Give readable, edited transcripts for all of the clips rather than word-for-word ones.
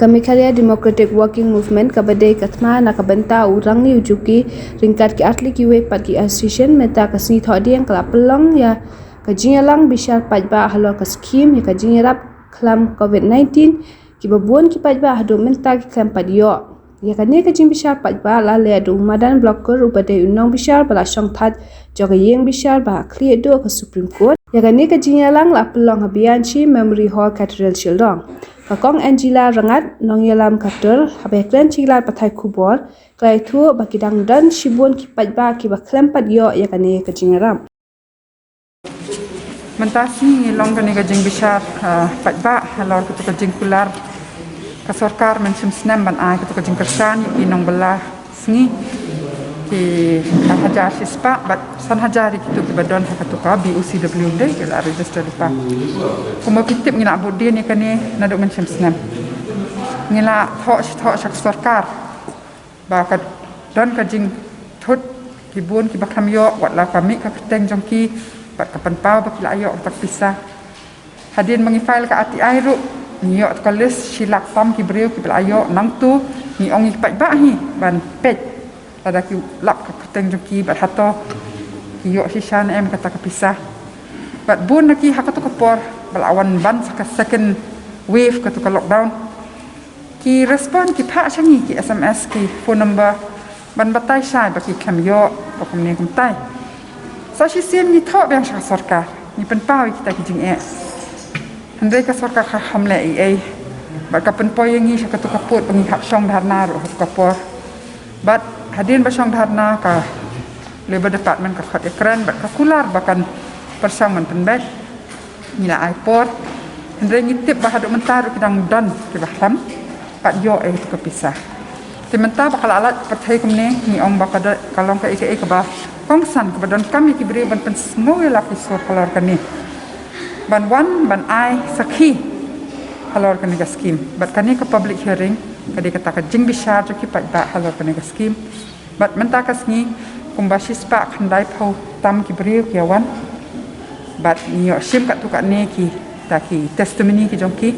Kamikharia Democratic Working Movement kabadai katma nakabenta urang ni ujuki ringkat ki atli ki we pat ki association meta kasni thodiang kalapelong ya kajinyalang bishar pajba halor ka scheme ya kajinyarap klam COVID-19 ki babuan ki pajba hadu menta ki klam padyo ya kane kajing bishar pajba la le adu madan blocker ubade unong bishar bala shong that joga yeng bishar ba clear do ka Supreme Court ya kane kajinyalang la pelong habian chi Memory Hall Cathedral Shildong Kakong Angela Rangat nong yalam katul habekren chiglar pathai kubor klai thu bakidang dan shibun ki pajba ki baklem padyo ya kane kajingaram mentasi long kane kajing bishar pajba halor kutu kajing kular ka sarkar mencim senam ban ai kutu kajing kersan inong belah sngi ki hajar sispa bat san hajar kitu ki badon hakatu ka BUCWD ki la register pa kuma kitip ngila bodin ni kane naduk mencim senam ngila thok sak sarkar ba ka don kajing thut ki bun ki bakam yo wat la kami ka keteng jongki bat kapan pau bak la yo tak pisah hadin mengifail ka ati airu ni yo ka list silak tam ki breu ki bla yo nang tu ni ong ki pat ba hi ban pet ada ki lap ka keteng jongki bat hato ki yo sishan em kata ka pisah bat bun ki hakatu ka por balawan ban ka second wave ka tu ka lockdown ki respond ki pha changi ki SMS ki phone number ban batai sai ba ki kham yo ba kum ne kum tai sa shi sim ni tho bang sha sarkar ni pen pau kita ki jing e handai ka sarkar kha hamle ai ba ka pen poy ngi sha ka tu ka put pangi hak song dharna ro ka por bat hadin ba song dharna ka labor department ka khat ekran ba ka kular bakan persang man pen bet ni la ai por handai ngi tip ba hadu mentar kidang dan ki ba ham pat yo ka pisah Timenta bakal alat perthai kumne ni ong bakada kalong ka ike ka ba kongsan ka badon kami ki beri ban pen semua la ki sur kalor kani ban wan ban ai sakhi kalor kani ka scheme bat kani ka public hearing kadi kata ka jing bishar jo ki pat ba kalor kani ka scheme bat menta ka sngi kumbasis pa khandai phau tam ki beri ki wan bat ni yo sim ka tu ka ne ki ta ki testimony ki jongki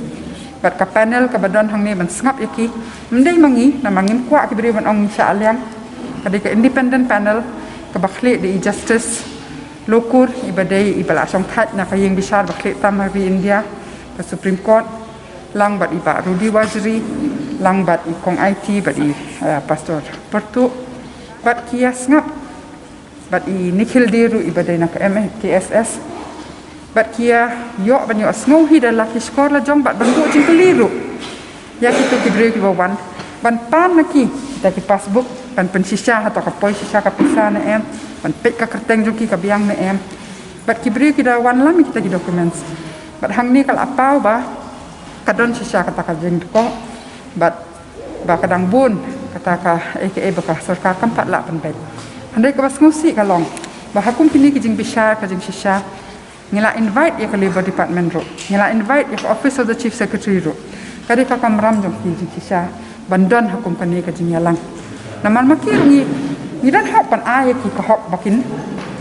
bat ka panel ka badon hang ni ban sngap yaki mendai mangi na mangin kwa ki beri ban ong sha aliang kadi ka independent panel ka bakhli di justice lokur ibadai ibala song that na ka yeng bishar bakhli tam hari India ka Supreme Court lang bat iba Rudy Waziri lang bat ikong IT bat i pastor pertu bat kia sngap bat i nikhil diru ibadai na ka MTSS bat kia yo ban yo sngo hi da la ki skor la jong bat bandu jing keliru ya kitu ki breu ki bawan ban pan na ki ta ki passbook ban pensisha atau ka poi sisa ka pisa na em ban pek ka kerteng jong ki ka biang na em bat ki breu ki da wan lam kita ki documents bat hang ni kal apau ba kadon sisa kata ka jing ko bat ba kadang bun kata ka aka ba ka sarkar kam pat la pan bet handai ka bas ngusi ka long ba hakum kini ki jing bishar ka jing sisa ngila invite ya ke labor department ro ngila invite ya ke office of the chief secretary ro kadi ka kamram jong ki sisa bandon hukum kani ka jinyalang naman makir ni dan hak pan ay ki ka hok bakin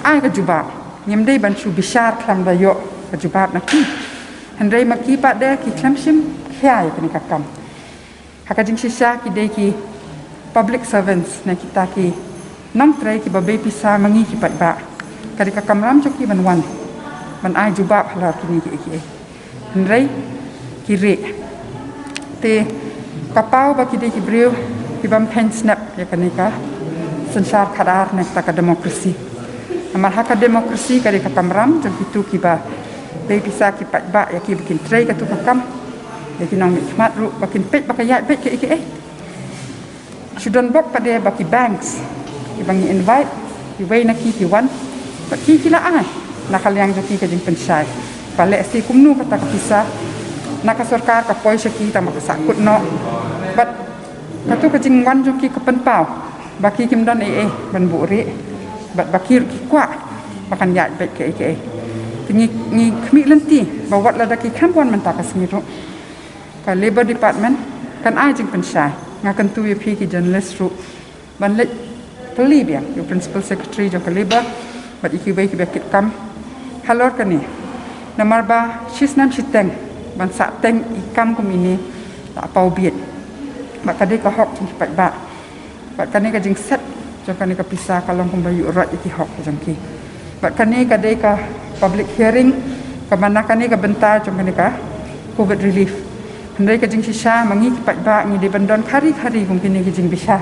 ay ka jubab nyemdei ban chu bishar klam da yo ka jubab na ki handai maki pa de ki klam sim khya ya kani ka kam haka jing sisa ki de ki public servants na kita ki nam trai ki babe pisa mangi ki pat ba kadi ka kamram jong ki ban wan man ai jubab halar kini ki handai ki re te kapau ba ki de ki breu ki bam pen snap ya kanika sensar kadar nek ta demokrasi amal hak demokrasi kadi ka kamram jong kitu ki ba be bisa ki pat ba ya ki bikin tray ka tu ka kam ya ki nong mat ru bakin pet bakaya bet ke sudan bok pada baki banks ki bangi invite ki we na ki wan ba ki la ai nakal yang jong ki ka jing pensai pale si kumnu kata ka pisah naka sarkar ka poi shaki ta makasakut no bat katu ka jing wan jong ki ka penpau baki kim dan ban bu re bat bakir ki kwa bakan ya bet ke tingi ni khmi lenti bawat la daki khamwan man ta ka singi ro ka labor department kan ai jing pensai ngakan tu ye ki journalist ro ban le peli biang yo principal secretary jo ka labor bat iki ki bekit kam halor kani namar ba shisnam siteng ban sa teng ikam kum ini tak pau biet bak kadai ka hok jing pat ba bak kane ka jing set jong kane ka pisah kalong pembayu urat iki hok jong ki bak kane kadai ka public hearing ka mana kane ka bentar jong kane ka covid relief handai ka jing sisa mangi pat ba ngi de bandon khari-khari kum kini ki jing bisa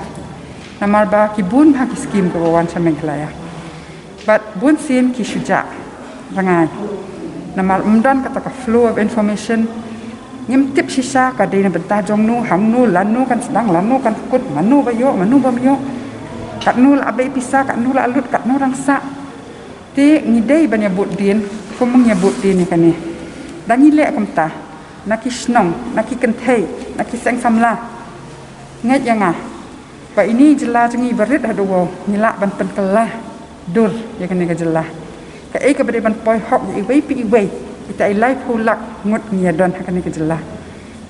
namar ba ki bun ha ki skim ko wan sa Meghalaya but bun sin ki suja rangai namar umdan kata ka flow of information ngim tip sisa ka de na bentar jong nu hang nu lan nu kan sedang lan nu kan kut manu ba yo kat nu la abai pisah kat nu la alut kat nu rangsa ti ngidei ban nyebut din ko meng nyebut din ni kan ni dan ngilek kamta naki snong naki kenthei naki seng samla nget yang ah ba ini jelas ngi berit hadu wo ngilak ban pen kelah dur ya kan ni ka jelas ka ka bade ban poi hok i wei pi wei kita ilai pulak ngut ngiadon akan ni kejelah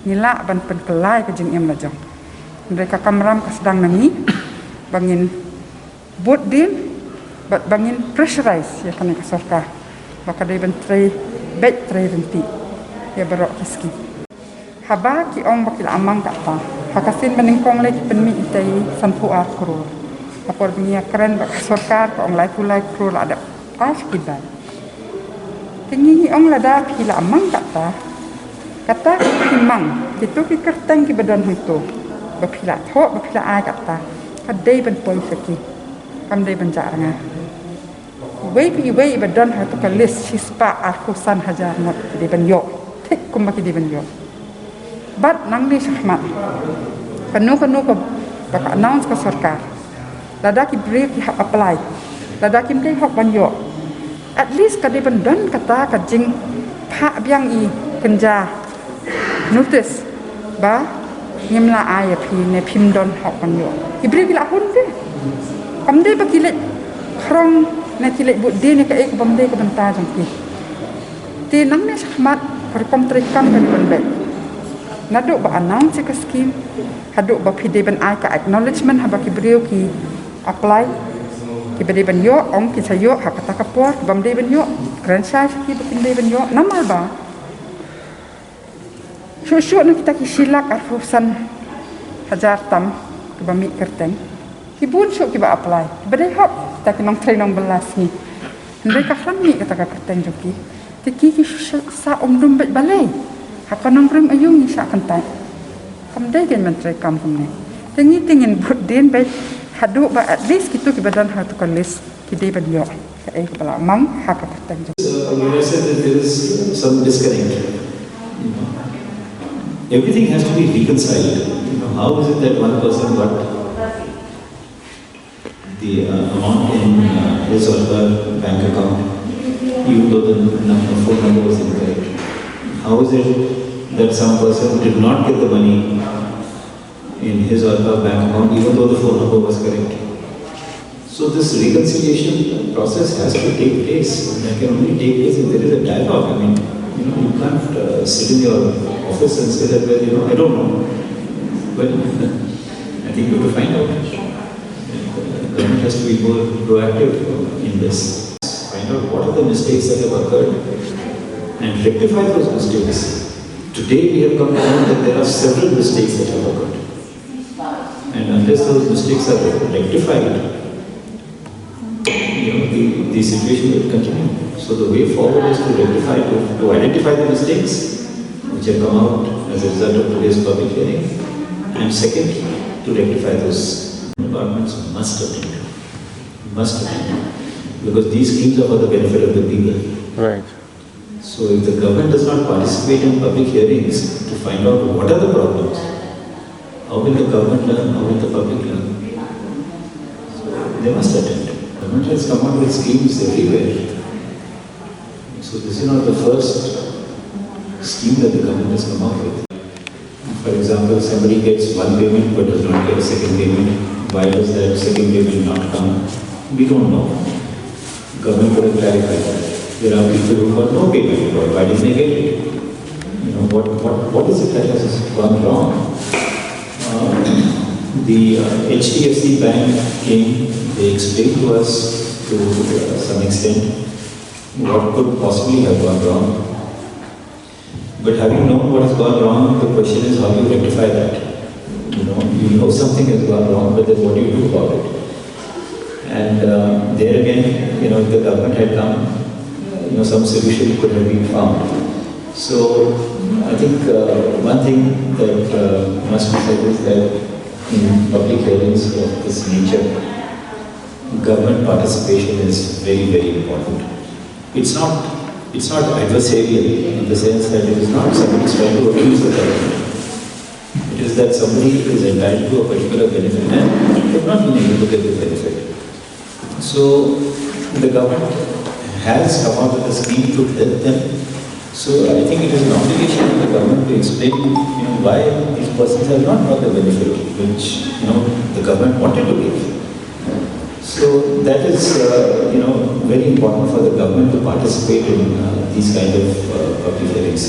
nila ban pen kelai ke jing em lajong mereka kamram ka sedang nangi bangin bot din bat bangin pressurize ya kan ka sorka baka dai ban tray bet tray renti ya berok kiski haba ki ong bakil amang ka ta hakasin meningkong le ki penmi itai sanpu ar kro apor bingia keren bak sorka ka ong lai pulai kro ada pas kibai tinggi ong lada pila amang kata himang itu ki kerteng ki badan itu bapila tho bapila ai kata kadai ban poi saki kam dai ban jaranga wei badan ha to ka list hispa akusan hajar not di ban yo thik kum ki di ban yo bat nang ni sahmat kanu ko baka announce ka sarkar lada ki brief ki apply lada ki mdei hok ban yo at least kadai bandon kata kajing pak biang i kenja notice ba ngimla ay pi ne pimdon hok pan yo ibri bila hun de kamde ba kilet krong na kilet bu de ne ka ek bamde ka banta jang ki ti nang ne sakmat par kom trikam kan ban bet nadu ba announce ka scheme hadu ba pide ban ay ka acknowledgement ha ba kibriu ki apply ki bade ban yo ong ki sayo ha kata kapor bamde ban yo grand size ki binde ban yo namal ba syu na kita ki silak arfusan hajar tam ki bami kerteng ki bun syu ki ba apply bade hop ta ki nong train nong belas ni ndai ka kham ni kata ka kerteng joki ti ki sa dum bet balai ha ka nong prim ayung ni sa kantai kam dai gen mentrai kam kumne tengi tingin bud den bet hadu ba at least kitu ki badan ha to kalis ki dei ban yo ka ai kepala mang ha ka patang jo you said that there is some disconnect. Everything has to be reconciled. How is it that one person got the amount in his or her bank account even though the phone number was incorrect? How is it that some person did not get the money in his or her bank account even though the phone number was correct? So this reconciliation process has to take place. That can only take place if there is a dialogue. I mean, you can't sit in your office and say that, well, I don't know. But I think we have to find out. The government has to be more proactive in this. Find out what are the mistakes that have occurred and rectify those mistakes. Today we have come to know that there are several mistakes that have occurred. And unless those mistakes are rectified, the situation will continue. So the way forward is to rectify, to identify the mistakes which have come out as a result of today's public hearing, and second, to rectify those. Departments must attend, because these schemes are for the benefit of the people. Right. So if the government does not participate in public hearings to find out what are the problems, how will the government learn? How will the public learn? So they must attend. The government has come out with schemes everywhere. So this is not the first scheme that the government has come up with. For example, somebody gets one payment but does not get a second payment. Why does that second payment not come? We don't know. Government could have clarified that. There are people who got no payment, but why didn't they get it? What is it that has gone wrong? The HDFC Bank came, they explained to us to some extent what could possibly have gone wrong. But having known what has gone wrong, the question is how you rectify that. you know something has gone wrong, but then what do you do about it? And there again, if the government had come, some solution could have been found. So I think one thing that must be said is that in public hearings of this nature, government participation is very, very important. It's not adversarial in the sense that it is not somebody trying to accuse the government. It is that somebody is entitled to a particular benefit and they have not been able to get the benefit. So the government has come out with a scheme to help them. So I think it is an obligation of the government to explain, why these persons have not got the benefit which, the government wanted to give. So that is, very important for the government to participate in these kind of public hearings.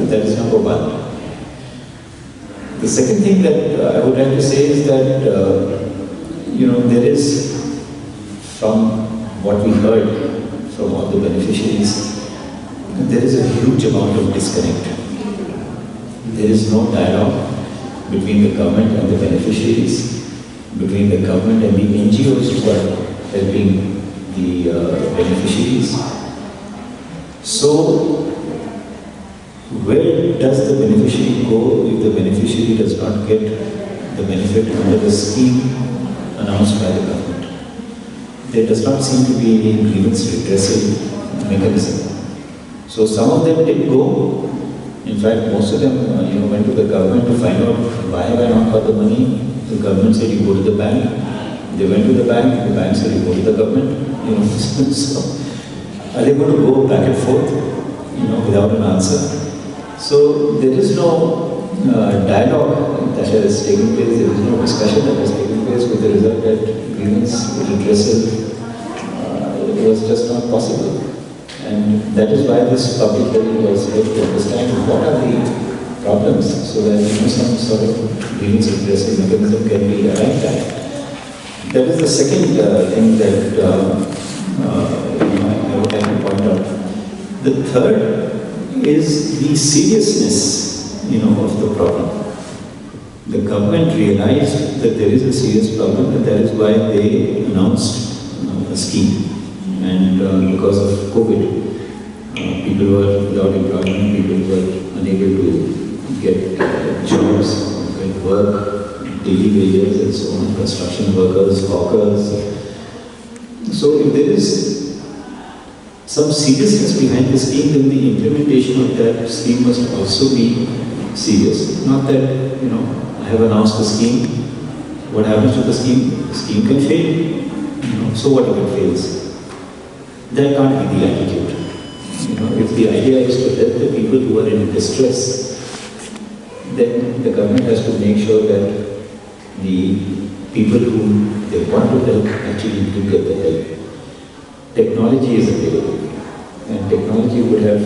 That is number one. The second thing that I would like to say is that, there is, from what we heard from all the beneficiaries, there is a huge amount of disconnect. There is no dialogue between the government and the beneficiaries, between the government and the NGOs who are helping the beneficiaries. So, where does the beneficiary go if the beneficiary does not get the benefit under the scheme announced by the government? There does not seem to be any grievance redressal mechanism. So some of them did go. In fact, most of them went to the government to find out why have I not got the money. The government said you go to the bank. They went to the bank said you go to the government. So are they going to go back and forth, without an answer? So there is no dialogue that has taken place. There is no discussion that has taken place, with the result that grievance redressal was just not possible. And that is why this public hearing was held, to understand what are the problems, so that some sort of grievance redressal mechanism can be arrived at. That is the second thing that I would like to point out. The third is the seriousness, of the problem. The government realized that there is a serious problem, and that is why they announced a scheme. And because of COVID, people were without employment, people were unable to get jobs, get work, daily wages and so on, construction workers, hawkers. So if there is some seriousness behind the scheme, then the implementation of that scheme must also be serious. Not that, I have announced a scheme, what happens to the scheme? The scheme can fail, so what if it fails? That can't be the attitude. If the idea is to help the people who are in distress, then the government has to make sure that the people whom they want to help actually do get the help. Technology is available, and technology would have,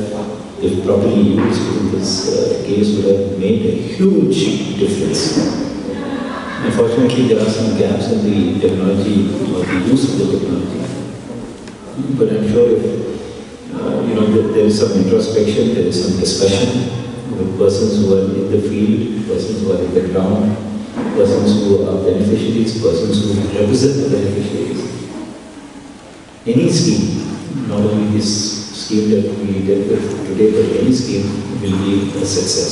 if properly used in this case, would have made a huge difference. Unfortunately, there are some gaps in the technology or the use of the technology. But I'm sure if there is some introspection, there is some discussion with persons who are in the field, persons who are in the ground, persons who are beneficiaries, persons who represent the beneficiaries. Any scheme, not only this scheme that we dealt with today, but any scheme will be a success.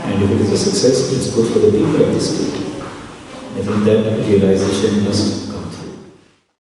And if it is a success, it's good for the people of the state. I think that realization must